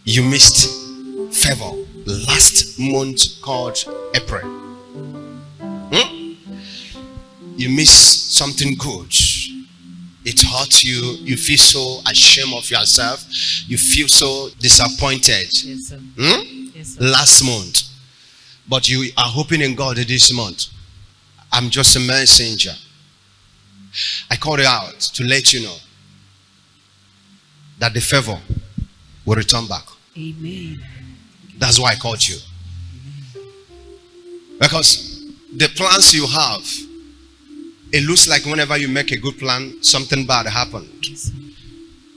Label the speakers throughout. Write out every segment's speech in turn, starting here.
Speaker 1: You missed favor last month called April. You missed something good. It hurt you. You feel so ashamed of yourself. You feel so disappointed.
Speaker 2: Yes, sir. Yes, sir.
Speaker 1: Last month. But you are hoping in God this month. I'm just a messenger. I called you out to let you know that the favor will return back.
Speaker 2: Amen.
Speaker 1: That's why I called you. Because the plans you have, it looks like whenever you make a good plan, something bad happened.
Speaker 2: Yes, sir.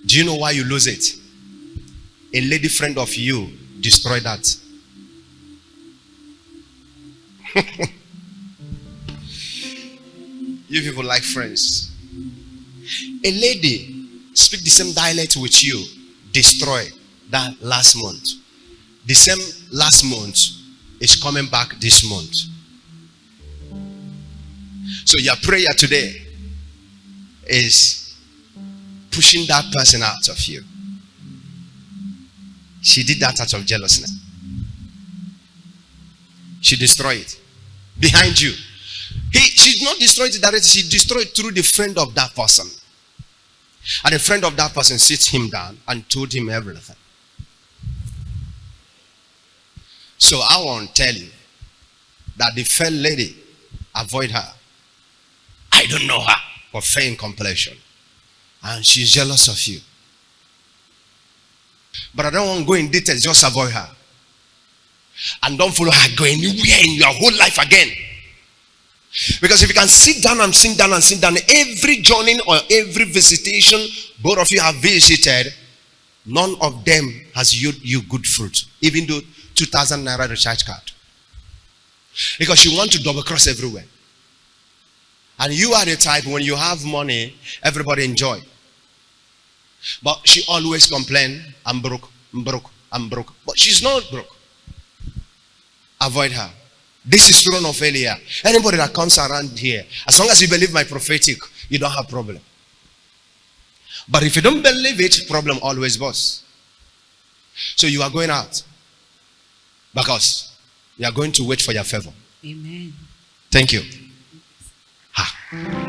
Speaker 1: Do you know why you lose it? A lady friend of you destroyed that. You people like friends. A lady speak the same dialect with you, destroy that last month. The same last month is coming back this month. So your prayer today is pushing that person out of you. She did that out of jealousness. She destroyed it behind you. She did not destroy it directly. She destroyed it through the friend of that person. And the friend of that person sits him down and told him everything. So I want to tell you that the fair lady, avoid her. I don't know her, but fair in complexion. And she's jealous of you. But I don't want to go in details, just avoid her. And don't follow her, go anywhere in your whole life again. Because if you can sit down and sit down and sit down, every journey or every visitation both of you have visited, none of them has yielded you good fruit. Even though 2,000 naira recharge card. Because you want to double cross everywhere. And you are the type, when you have money, everybody enjoy. But she always complain, I'm broke, I'm broke, I'm broke. But she's not broke. Avoid her. This is throne of Elia. Anybody that comes around here, as long as you believe my prophetic, you don't have problem. But if you don't believe it, problem always boss. So you are going out. Because you are going to wait for your favor.
Speaker 2: Amen.
Speaker 1: Thank you. Ha.